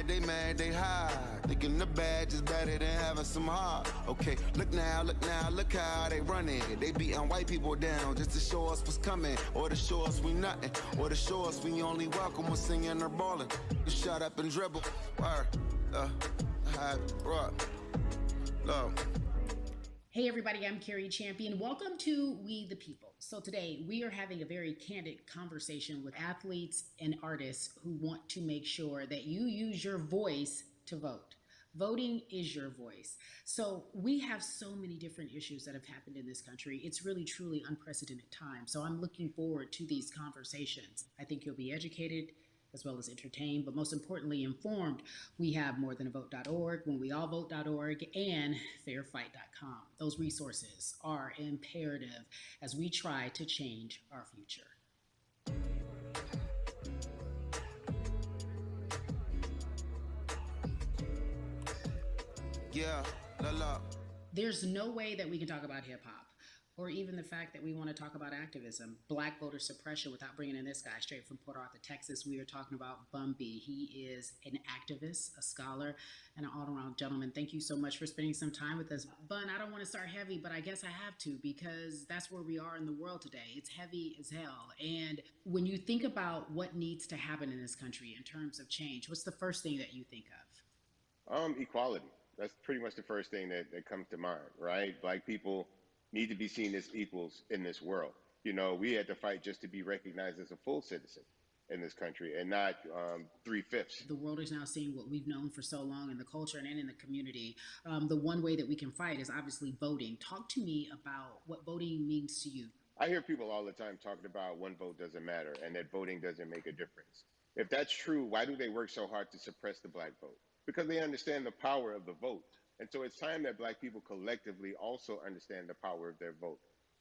mad, they hide. Thinking the badge is better than having some heart. Okay, look now, look how they running. They beating white people down just to show us what's coming. Or to show us we nothing. Or to show us we only welcome when singing or balling. You shut up and dribble. Hey everybody, I'm Carrie Champion. Welcome to We the People. So today we are having a very candid conversation with athletes and artists who want to make sure that you use your voice to vote. Voting is your voice. So we have so many different issues that have happened in this country. It's really, truly unprecedented time. So I'm looking forward to these conversations. I think you'll be educated as well as entertained, but most importantly informed. We have morethanavote.org, whenweallvote.org, and fairfight.com. Those resources are imperative as we try to change our future. Yeah, la la. There's no way that we can talk about hip hop or even the fact that we want to talk about activism, black voter suppression, without bringing in this guy straight from Port Arthur, Texas. We are talking about Bun B. He is an activist, a scholar, and an all-around gentleman. Thank you so much for spending some time with us. Bun, I don't want to start heavy, but I guess I have to because that's where we are in the world today. It's heavy as hell. And when you think about what needs to happen in this country in terms of change, what's the first thing that you think of? Equality. That's pretty much the first thing that comes to mind, right? Black people need to be seen as equals in this world. You know, we had to fight just to be recognized as a full citizen in this country and not 3/5. The world is now seeing what we've known for so long in the culture and in the community. The one way that we can fight is obviously voting. Talk to me about what voting means to you. I hear people all the time talking about one vote doesn't matter and that voting doesn't make a difference. If that's true, why do they work so hard to suppress the black vote? Because they understand the power of the vote. And so it's time that black people collectively also understand the power of their vote.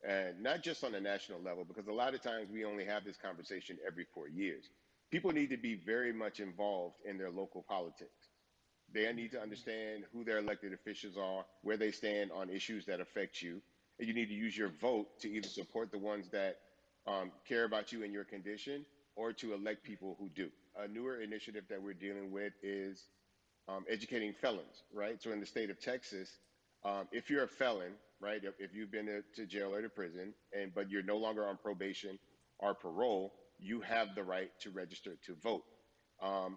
And not just on a national level, because a lot of times we only have this conversation every 4 years. People need to be very much involved in their local politics. They need to understand who their elected officials are, where they stand on issues that affect you. And you need to use your vote to either support the ones that care about you and your condition, or to elect people who do. A newer initiative that we're dealing with is educating felons, right? So in the state of Texas, if you're a felon, right, if you've been to jail or to prison, but you're no longer on probation or parole, you have the right to register to vote.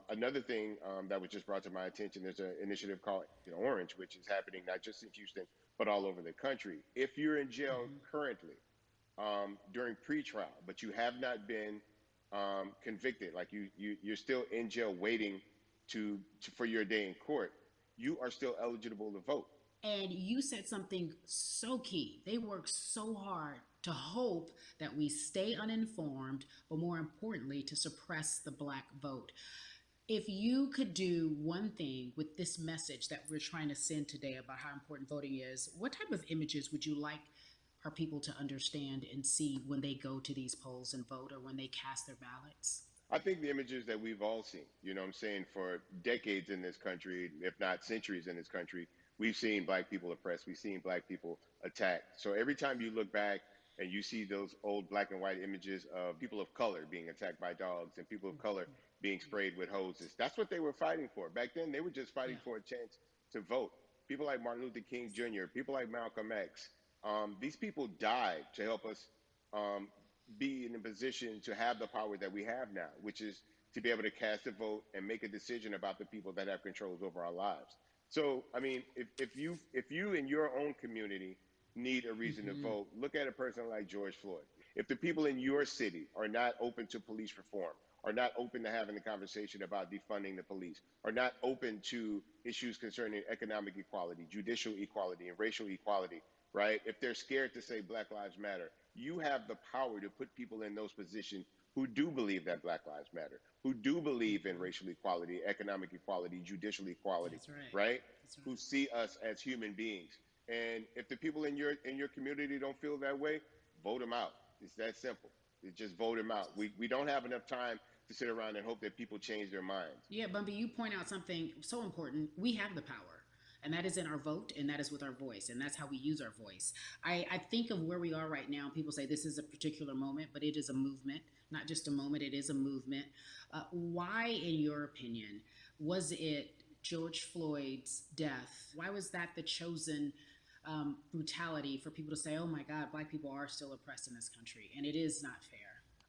Another thing that was just brought to my attention, there's an initiative called Orange, which is happening not just in Houston, but all over the country. If you're in jail currently during pretrial, but you have not been convicted, like you're still in jail waiting for your day in court, you are still eligible to vote. And you said something so key. They work so hard to hope that we stay uninformed, but more importantly, to suppress the black vote. If you could do one thing with this message that we're trying to send today about how important voting is, what type of images would you like our people to understand and see when they go to these polls and vote, or when they cast their ballots? I think the images that we've all seen, you know what I'm saying, for decades in this country, if not centuries in this country, we've seen black people oppressed, we've seen black people attacked. So every time you look back and you see those old black and white images of people of color being attacked by dogs and people of color being sprayed with hoses, that's what they were fighting for. Back then, they were just fighting for a chance to vote. People like Martin Luther King Jr., people like Malcolm X, these people died to help us be in a position to have the power that we have now, which is to be able to cast a vote and make a decision about the people that have controls over our lives. So, I mean, if you in your own community need a reason to vote, look at a person like George Floyd. If the people in your city are not open to police reform, are not open to having a conversation about defunding the police, are not open to issues concerning economic equality, judicial equality, and racial equality, right? If they're scared to say Black Lives Matter, you have the power to put people in those positions who do believe that Black Lives Matter, who do believe in racial equality, economic equality, judicial equality, That's right. right? That's right. Who see us as human beings. And if the people in your community don't feel that way, vote them out. It's that simple. It's just vote them out. We don't have enough time to sit around and hope that people change their minds. Yeah, Bumpy, you point out something so important. We have the power. And that is in our vote, and that is with our voice, and that's how we use our voice. I think of where we are right now. People say this is a particular moment, but it is a movement, not just a moment, it is a movement. Why, in your opinion, Was it George Floyd's death? Why was that the chosen brutality for people to say, oh my God, Black people are still oppressed in this country? And it is not fair.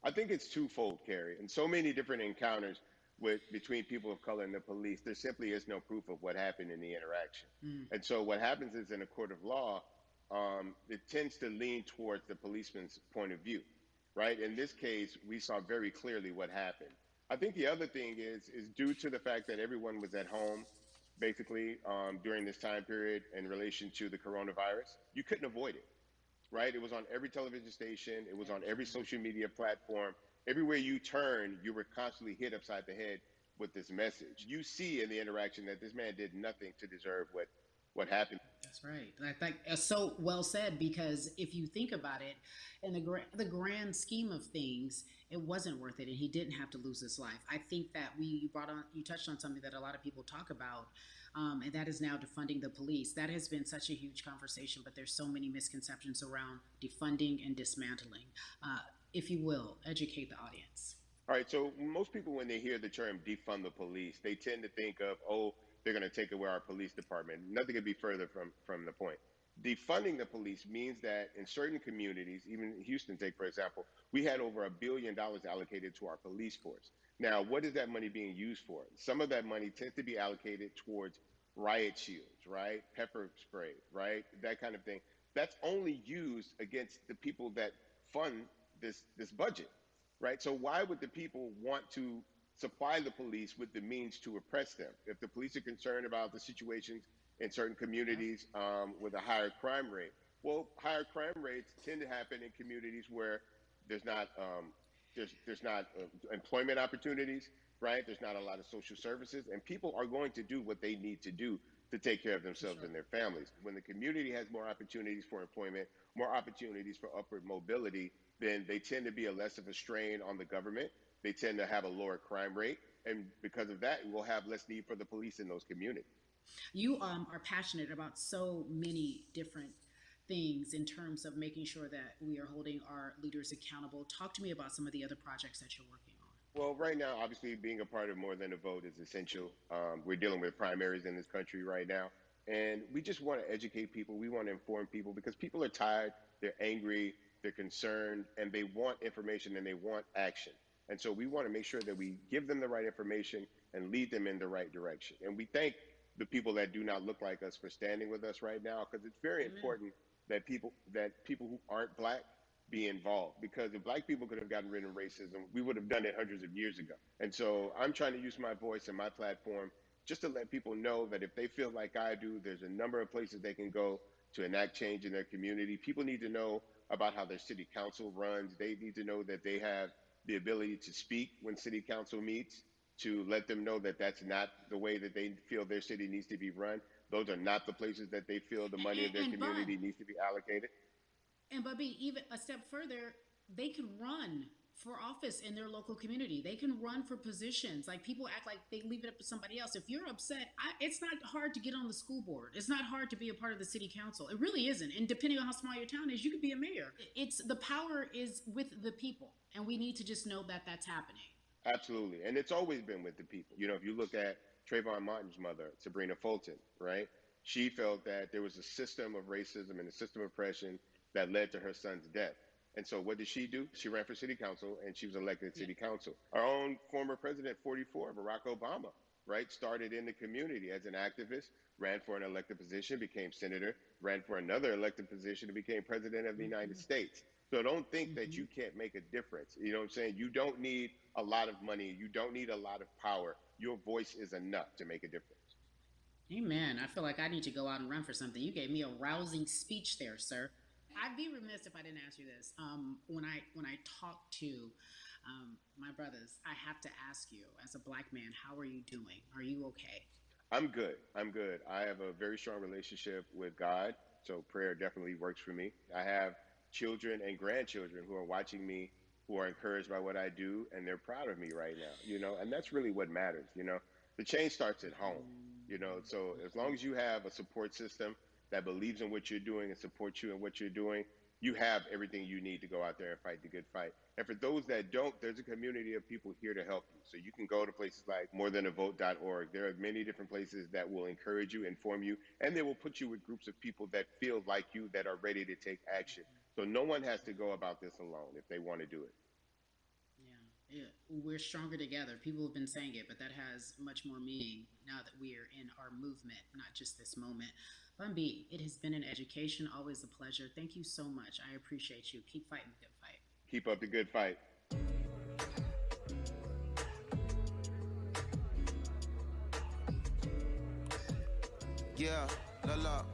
I think it's twofold, Carrie. In so many different encounters with between people of color and the police, there simply is no proof of what happened in the interaction. Mm. And so what happens is in a court of law, it tends to lean towards the policeman's point of view, right? In this case, we saw very clearly what happened. I think the other thing is due to the fact that everyone was at home, basically during this time period in relation to the coronavirus, you couldn't avoid it, right? It was on every television station, it was on every social media platform. Everywhere you turn, you were constantly hit upside the head with this message. You see in the interaction that this man did nothing to deserve what happened. That's right. I think so well said, because if you think about it, in the grand scheme of things, it wasn't worth it, and he didn't have to lose his life. I think that you touched on something that a lot of people talk about, and that is now defunding the police. That has been such a huge conversation, but there's so many misconceptions around defunding and dismantling. If you will, educate the audience. All right, so most people, when they hear the term defund the police, they tend to think of, oh, they're going to take away our police department. Nothing could be further from the point. Defunding the police means that in certain communities, even Houston, take for example, we had over $1 billion allocated to our police force. Now, what is that money being used for? Some of that money tends to be allocated towards riot shields, right? Pepper spray, right? That kind of thing. That's only used against the people that fund this budget, right? So why would the people want to supply the police with the means to oppress them? If the police are concerned about the situations in certain communities with a higher crime rate, well, higher crime rates tend to happen in communities where there's not employment opportunities, right? There's not a lot of social services, and people are going to do what they need to do to take care of themselves and their families. When the community has more opportunities for employment, more opportunities for upward mobility, then they tend to be less of a strain on the government. They tend to have a lower crime rate. And because of that, we'll have less need for the police in those communities. You are passionate about so many different things in terms of making sure that we are holding our leaders accountable. Talk to me about some of the other projects that you're working on. Well, right now, obviously, being a part of More Than a Vote is essential. We're dealing with primaries in this country right now. And we just want to educate people. We want to inform people because people are tired, they're angry, they're concerned, and they want information and they want action. And so we want to make sure that we give them the right information and lead them in the right direction. And we thank the people that do not look like us for standing with us right now, because it's very important that people who aren't Black be involved, because if Black people could have gotten rid of racism, we would have done it hundreds of years ago. And so I'm trying to use my voice and my platform just to let people know that if they feel like I do, there's a number of places they can go to enact change in their community. People need to know about how their city council runs. They need to know that they have the ability to speak when city council meets, to let them know that that's not the way that they feel their city needs to be run. Those are not the places that they feel the money of their community needs to be allocated. And Bubby, even a step further, they can run for office in their local community. They can run for positions. Like, people act like they leave it up to somebody else. If you're upset, it's not hard to get on the school board. It's not hard to be a part of the city council. It really isn't. And depending on how small your town is, you could be a mayor. It's the power is with the people, and we need to just know that that's happening. Absolutely. And it's always been with the people. You know, if you look at Trayvon Martin's mother, Sabrina Fulton, right? She felt that there was a system of racism and a system of oppression that led to her son's death. And so what did she do? She ran for city council and she was elected to city council. Our own former president, 44, Barack Obama, right, started in the community as an activist, ran for an elected position, became senator, ran for another elected position and became president of the United States. So don't think that you can't make a difference. You know what I'm saying? You don't need a lot of money. You don't need a lot of power. Your voice is enough to make a difference. Amen. I feel like I need to go out and run for something. You gave me a rousing speech there, sir. I'd be remiss if I didn't ask you this. When I talk to my brothers, I have to ask you, as a Black man, how are you doing? Are you okay? I'm good. I'm good. I have a very strong relationship with God, so prayer definitely works for me. I have children and grandchildren who are watching me, who are encouraged by what I do, and they're proud of me right now, you know, and that's really what matters, you know. The change starts at home, you know, so as long as you have a support system that believes in what you're doing and supports you in what you're doing, you have everything you need to go out there and fight the good fight. And for those that don't, there's a community of people here to help you. So you can go to places like morethanavote.org. There are many different places that will encourage you, inform you, and they will put you with groups of people that feel like you, that are ready to take action. So no one has to go about this alone if they want to do it. Yeah, we're stronger together. People have been saying it, but that has much more meaning now that we are in our movement, not just this moment. Bun B, it has been an education, always a pleasure. Thank you so much. I appreciate you. Keep fighting the good fight. Keep up the good fight. Yeah, la la.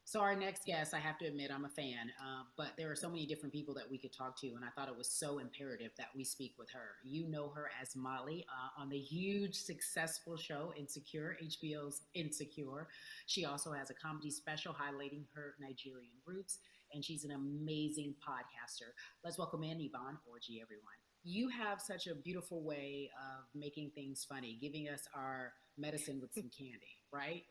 So our next guest, I have to admit, I'm a fan, but there are so many different people that we could talk to, and I thought it was so imperative that we speak with her. You know her as Molly on the huge, successful show Insecure, HBO's Insecure. She also has a comedy special highlighting her Nigerian roots, and she's an amazing podcaster. Let's welcome in Yvonne Orji, everyone. You have such a beautiful way of making things funny, giving us our medicine with some candy, right?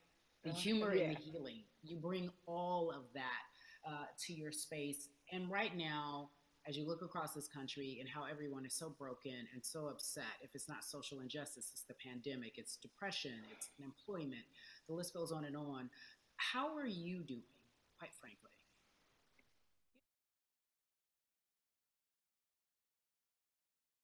The humor and the healing. You bring all of that to your space. And right now, as you look across this country and how everyone is so broken and so upset, if it's not social injustice, it's the pandemic, it's depression, it's unemployment, the list goes on and on. How are you doing, quite frankly?